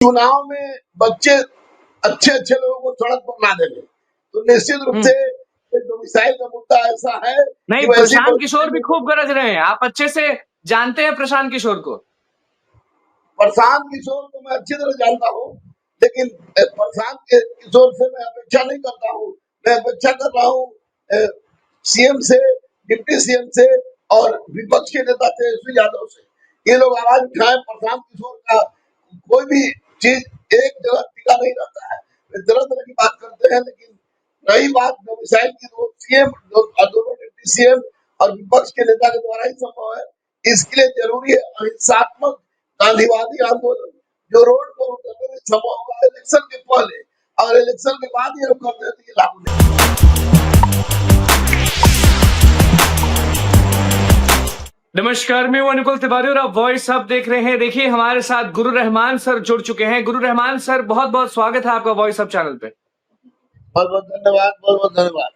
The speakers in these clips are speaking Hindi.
चुनाव में बच्चे अच्छे लोगों को सड़क पर ला देंगे, तो निश्चित रूप से डोमिसाइल का मुद्दा ऐसा है नहीं, कि वैसी प्रशांत किशोर परिस्थिति भी में खूब गरज रहे हैं। आप अच्छे से जानते हैं प्रशांत किशोर को। प्रशांत किशोर को मैं अच्छी तरह जानता हूँ, लेकिन प्रशांत किशोर से मैं अपेक्षा नहीं करता हूँ। मैं अपेक्षा कर रहा हूँ सीएम से, डिप्टी सीएम से और विपक्ष के नेता तेजस्वी यादव से। ये लोग आवाज उठाए। प्रशांत किशोर का कोई भी चीज एक जगह टिका नहीं रहता है, वे तरह तरह की बात करते हैं। लेकिन रही बात डोमिसाइल की, तो सीएम दोनों डिप्टी सीएम और विपक्ष के नेता के द्वारा ही संभव है। इसके लिए जरूरी है अहिंसात्मक गांधीवादी आंदोलन, जो रोड पर उतरने में संभव होगा इलेक्शन के पहले, और इलेक्शन के बाद ये लोग करते हैं तो ये लागू नहीं। नमस्कार, मैं हूं अनुकुल तिवारी और आप वॉइस अब देख रहे हैं। देखिए, हमारे साथ गुरु रहमान सर जुड़ चुके हैं। गुरु रहमान सर, बहुत बहुत स्वागत है आपका वॉइस अब चैनल पे। बहुत बहुत धन्यवाद, बहुत बहुत धन्यवाद।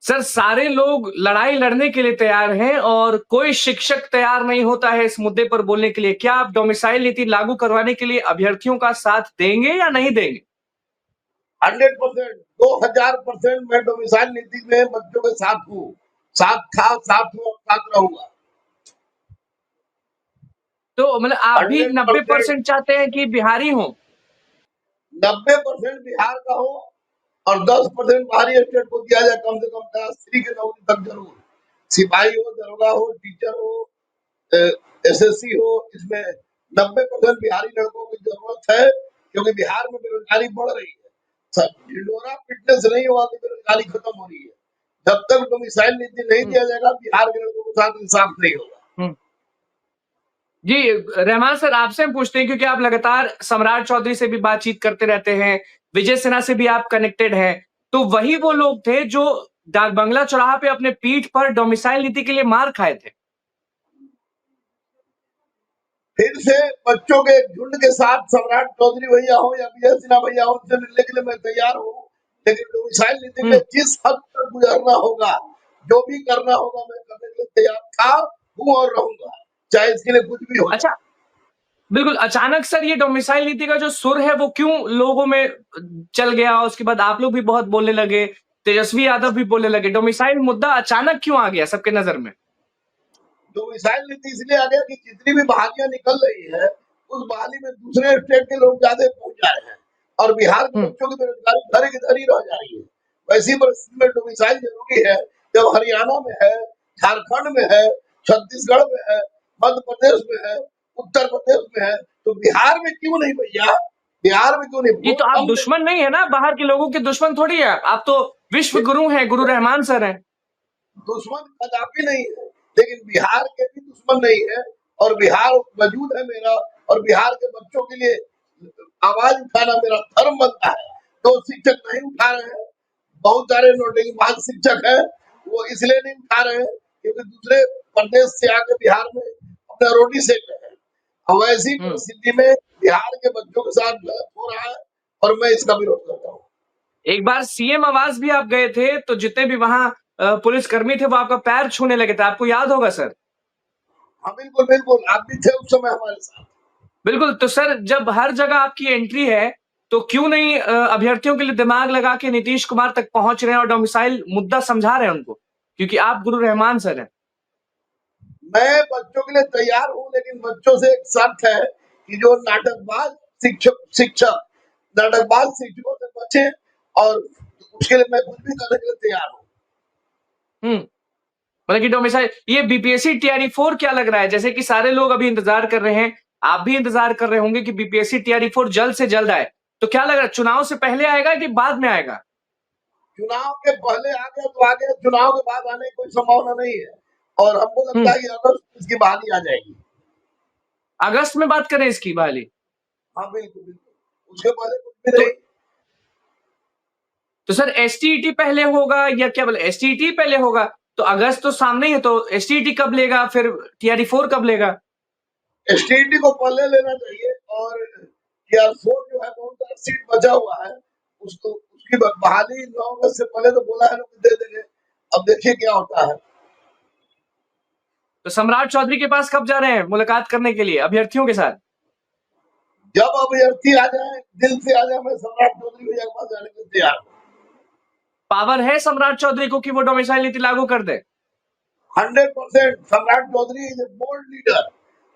सर, सारे लोग लड़ाई लड़ने के लिए तैयार हैं और कोई शिक्षक तैयार नहीं होता है इस मुद्दे पर बोलने के लिए। क्या आप डोमिसाइल नीति लागू करवाने के लिए अभ्यर्थियों का साथ देंगे या नहीं देंगे? 100%, 2000% मैं डोमिसाइल नीति में बच्चों के साथ हूँ, साथ था, साथ हूँ और साथ रहूंगा। तो मतलब आप भी 100%, 90% चाहते हैं कि बिहारी हो? 90% बिहार का हो और 10% बाहरी स्टेट को दिया जाए। कम से कम क्लास 3 की नौकरी तक जरूर, सिपाही हो, दरोगा हो, टीचर हो, एसएससी हो, इसमें 90% बिहारी लड़कों की जरूरत है, क्योंकि बिहार में बेरोजगारी बढ़ रही है। ढिंढोरा फिटनेस नहीं हुआ तो बेरोजगारी खत्म हो रही है। जब तक डोमिसाइल नीति नहीं दिया जाएगा, बिहार के लड़कों के साथ इंसाफ नहीं होगा। जी, रहमान सर, आपसे हम पूछते हैं क्योंकि आप लगातार सम्राट चौधरी से भी बातचीत करते रहते हैं, विजय सिन्हा से भी आप कनेक्टेड हैं। तो वही वो लोग थे जो डाक बंगला चौराहा पे अपने पीठ पर डोमिसाइल नीति के लिए मार खाए थे। फिर से बच्चों के झुंड के साथ सम्राट चौधरी भैया हो या विजय सिन्हा भैया हो, उनसे मिलने के लिए मैं तैयार हूँ। लेकिन डोमिसाइल नीति में जिस हद तक गुजरना होगा, जो भी करना होगा, मैं करने के लिए तैयार था, हूँ और रहूंगा, चाहे इसके लिए कुछ भी हो अच्छा, जाए। बिल्कुल अचानक सर ये डोमिसाइल नीति का जो सुर है वो क्यों लोगों में चल गया? उसके बाद आप लोग भी बहुत बोलने लगे, तेजस्वी यादव भी बोलने लगे। डोमिसाइल मुद्दा अचानक क्यों आ गया सबके नजर में? डोमिसाइल नीति इसलिए आ गया कि जितनी भी बहालियां निकल रही है, उस बहाली में दूसरे स्टेट के लोग ज्यादा पहुंच जा रहे हैं और बिहार के बच्चों की बेरोजगारी घर की घर ही रह जा रही है। वैसी परिस्थिति में डोमिसाइल जरूरी है। जब हरियाणा में है, झारखंड में है, छत्तीसगढ़ में है, मध्य प्रदेश में है, उत्तर प्रदेश में है, तो बिहार में क्यों नहीं भैया? बिहार में क्यों नहीं? ये बहुत तो आप कम दुश्मन नहीं है ना, बाहर के लोगों के दुश्मन थोड़ी है आप तो विश्व गुरु हैं, गुरु रहमान सर हैं। दुश्मन कदापि नहीं है, लेकिन बिहार के भी दुश्मन नहीं है, और बिहार मौजूद है मेरा, और बिहार के बच्चों के लिए आवाज उठाना मेरा धर्म बनता है। तो शिक्षक नहीं उठा रहे हैं, बहुत सारे नोटिंग शिक्षक हैं, वो इसलिए नहीं उठा रहे हैं क्योंकि दूसरे प्रदेश से आके बिहार में अपना रोटी सेक रहे हैं। अब ऐसी परिस्थिति में बिहार के बच्चों के साथ गलत हो रहा है और मैं इसका विरोध करता हूँ। एक बार सीएम आवास भी आप गए थे, तो जितने भी वहां पुलिसकर्मी थे वो आपका पैर छूने लगे थे, आपको याद होगा सर? हाँ बिल्कुल बिल्कुल, आप भी थे उस समय हमारे साथ। बिल्कुल, तो सर जब हर जगह आपकी एंट्री है, तो क्यों नहीं अभ्यर्थियों के लिए दिमाग लगा के नीतीश कुमार तक पहुंच रहे हैं और डोमिसाइल मुद्दा समझा रहे हैं उनको? क्योंकि आप गुरु रहमान सर हैं। मैं बच्चों के लिए तैयार हूँ, लेकिन बच्चों से एक शर्त है कि जो नाटकबाज शिक्षक नाटकबाज शिक्षकों से बचे, और उसके लिए मैं कुछ भी करने के लिए तैयार हूँ। मतलब कि डोमिसाइल ये बीपीएससी टीआरई 4 क्या लग रहा है? जैसे कि सारे लोग अभी इंतजार कर रहे हैं, आप भी इंतजार कर रहे होंगे कि बीपीएससी टीआरई 4 जल्द से जल्द आए। तो क्या लग रहा है, चुनाव से पहले आएगा कि बाद में आएगा? चुनाव के पहले आ गया तो आ गया, चुनाव के बाद आने की कोई संभावना नहीं है, और हमको लगता है कि अगस्त में इसकी बहाली आ जाएगी। अगस्त में बात करें इसकी बहाली? हाँ बिल्कुल बिल्कुल, उसके पहले कुछ भी तो नहीं। तो सर एसटीईटी पहले होगा या क्या बोले, एसटीईटी पहले होगा? तो अगस्त तो सामने ही है, तो एसटीईटी कब लेगा, फिर टीआरई 4 कब लेगा? एसटीडी को पहले लेना चाहिए, और टीआर4 जो है बहुत सारा सीट बचा हुआ है, उसको उसकी बहाली 9 अगस्त से पहले तो बोला है लोग दे देंगे। अब देखिए क्या होता है। तो सम्राट चौधरी के पास कब जा रहे हैं मुलाकात करने के लिए अभ्यर्थियों के साथ? जब अभ्यर्थी आ जाए, दिल से आ जाए, मैं सम्राट चौधरी भैया के पास जाने के लिए तैयार हूँ। पावर है सम्राट चौधरी को कि वो डोमिसाइल नीति लागू कर दे? 100% Samrat Choudhary is a bold leader,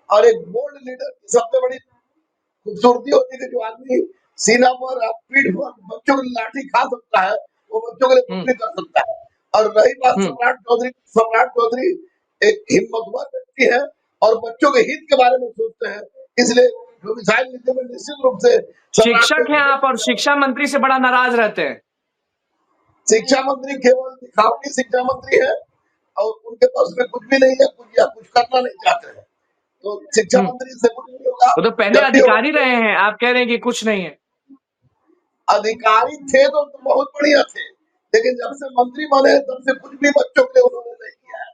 और एक बोल्ड लीडर की सबसे बड़ी खूबसूरती होती है कि जो आदमी सीना पर पीठ पर बच्चों की लाठी खा सकता है, वो बच्चों के लिए कुछ भी कर सकता है। और रही बात सम्राट चौधरी एक हिम्मतवान व्यक्ति है और बच्चों के हित के बारे में सोचते हैं, इसलिए डोमिसाइल नीति में निश्चित रूप से शिक्षक हैं आप और शिक्षा मंत्री से बड़ा नाराज रहते हैं। शिक्षा मंत्री केवल दिखावटी शिक्षा मंत्री है और उनके पास में कुछ भी नहीं है, कुछ करना नहीं चाहते हैं, तो शिक्षा मंत्री से कुछ नहीं होगा। वो तो पहले अधिकारी रहे हैं, आप कह रहे हैं कि कुछ नहीं है। अधिकारी थे तो बहुत बढ़िया थे, लेकिन जब से मंत्री बने तब से कुछ भी बच्चों के लिए उन्होंने नहीं किया है।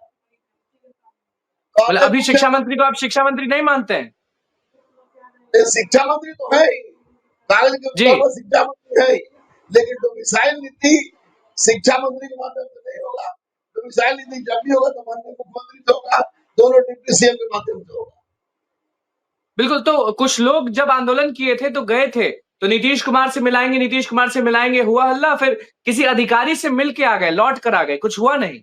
मतलब अभी शिक्षा मंत्री को आप शिक्षा मंत्री नहीं मानते हैं? शिक्षा मंत्री तो है ही, कागज के ऊपर शिक्षा मंत्री है ही, लेकिन डोमिसाइल नीति शिक्षा मंत्री के माध्यम से नहीं होगा। डोमिसाइल नीति जब भी होगा तो माननीय मुख्यमंत्री से होगा, दोनों डिप्टी सीएम के माध्यम से होगा। बिल्कुल, तो कुछ लोग जब आंदोलन किए थे तो गए थे, तो नीतीश कुमार से मिलाएंगे, हुआ हल्ला, फिर किसी अधिकारी से मिल के आ गए, लौट कर आ गए, कुछ हुआ नहीं।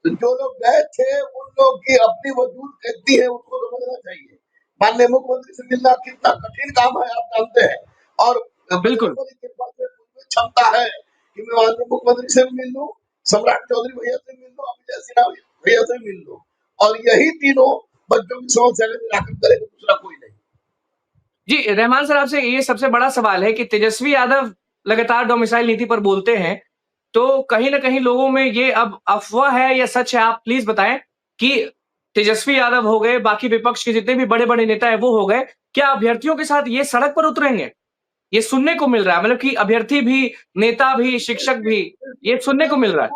तो जो लोग गए थे उन लोग की अपनी वजूद कहती है, उसको समझना चाहिए। माननीय मुख्यमंत्री से मिलना कितना कठिन काम है आप जानते हैं, और बिल्कुल क्षमता है कि मैं माननीय मुख्यमंत्री से मिल लूं, सम्राट चौधरी भैया से मिल लूं, अभिजय सिन्हा भैया से मिल लूं, और यही तीनों बच्चों की समस्या का निराकरण करेगा, दूसरा कोई नहीं। जी, रहमान सर, आपसे ये सबसे बड़ा सवाल है कि तेजस्वी यादव लगातार डोमिसाइल नीति पर बोलते हैं, तो कहीं न कहीं लोगों में ये अब अफ़वाह है या सच है, आप प्लीज़ बताएँ कि तेजस्वी यादव हो गए, बाकी विपक्ष के जितने भी बड़े-बड़े नेता हैं वो हो गए, क्या अभ्यर्थियों के साथ ये सड़क पर उतरेंगे? ये सुनने को मिल रहा है, मतलब कि अभ्यर्थी भी, नेता भी, शिक्षक भी, ये सुनने को मिल रहा है।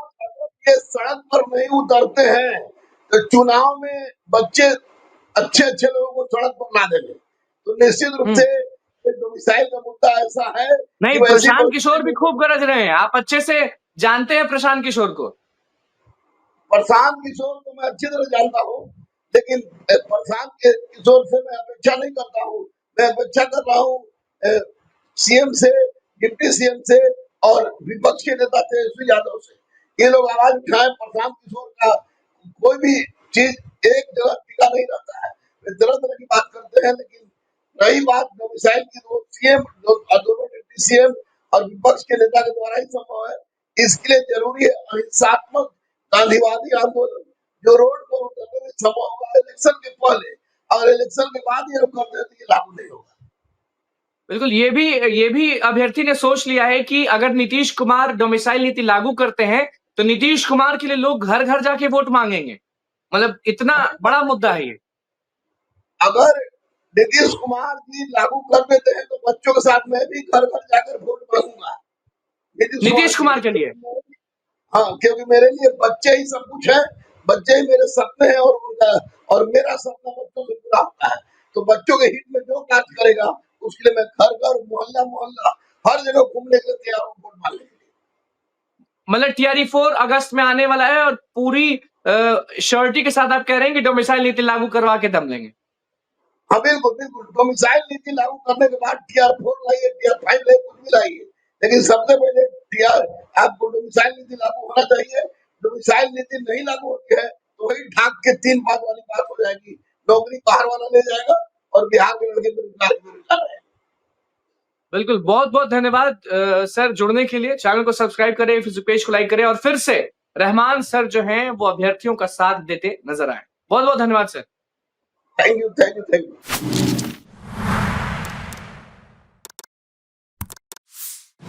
ये सड़क पर नहीं उतरते हैं तो चुनाव में बच्चे अच्छे लोगों को सड़क पर ला देंगे, तो निश्चित रूप से डोमिसाइल का मुद्दा ऐसा है। नहीं, प्रशांत किशोर भी खूब गरज रहे हैं, आप अच्छे से जानते हैं प्रशांत किशोर को। प्रशांत किशोर को मैं अच्छी तरह जानता हूँ, लेकिन प्रशांत किशोर से मैं अपेक्षा नहीं करता हूँ। मैं अपेक्षा कर रहा हूँ सीएम से, डिप्टी सीएम से और विपक्ष के नेता तेजस्वी यादव से। ये लोग आवाज उठाए, प्रशांत किशोर का कोई भी चीज एक जगह टिका नहीं रहता है, तरह तरह की बात करते हैं, लेकिन रही बात डोमिसाइल की, तो सीएम दोनों डिप्टी सीएम और विपक्ष के नेता के द्वारा ही संभव है। इसके लिए जरूरी है अहिंसात्मक गांधीवादी आंदोलन, जो रोड पर उतरने में संभव होगा इलेक्शन के पहले, और इलेक्शन के बाद ये लोग करते हैं तो ये लागू नहीं होगा। बिल्कुल, ये भी अभ्यर्थी ने सोच लिया है कि अगर नीतीश कुमार डोमिसाइल नीति लागू करते हैं, तो नीतीश कुमार के लिए लोग घर-घर जाके वोट मांगेंगे। मतलब इतना बड़ा मुद्दा है ये। अगर नीतीश कुमार जी लागू कर देते हैं तो बच्चों के साथ मैं भी घर-घर जाकर वोट मांगूंगा नीतीश कुमार के लिए। हाँ, क्योंकि मेरे लिए बच्चे ही सब कुछ है, बच्चे ही मेरे सपने हैं, और मेरा सपना बच्चों से पूरा होता है। तो बच्चों के हित में जो कार्य करेगा उसके लिए मैं घर-घर, मोहल्ला हर जगह घूमने के लिए तैयार हूँ वोट मांगने के लिए। मतलब टीआरई 4 अगस्त में आने वाला है और पूरी श्योरिटी के साथ आप कह रहे हैं कि डोमिसाइल नीति लागू करवा के दम लेंगे। हाँ, बिल्कुल। डोमिसाइल नीति लागू करने के बाद टीआर 4 लाइए, टीआर 5 लाइए, कुछ भी लाइए, लेकिन सबसे पहले आपको डोमिसाइल नीति लागू होना चाहिए। डोमिसाइल नीति नहीं लागू होती है तो वही ढाक के 3 बात वाली बात हो जाएगी, नौकरी बाहर वाला ले जाएगा और बिहार के लड़के बेरोजगार रहे। बिल्कुल, बहुत-बहुत धन्यवाद सर जुड़ने के लिए। चैनल को सब्सक्राइब करें, फेसबुक पेज को लाइक करें और फिर से रहमान सर जो हैं वो अभ्यर्थियों का साथ देते नजर आए। बहुत-बहुत धन्यवाद सर। Thank you.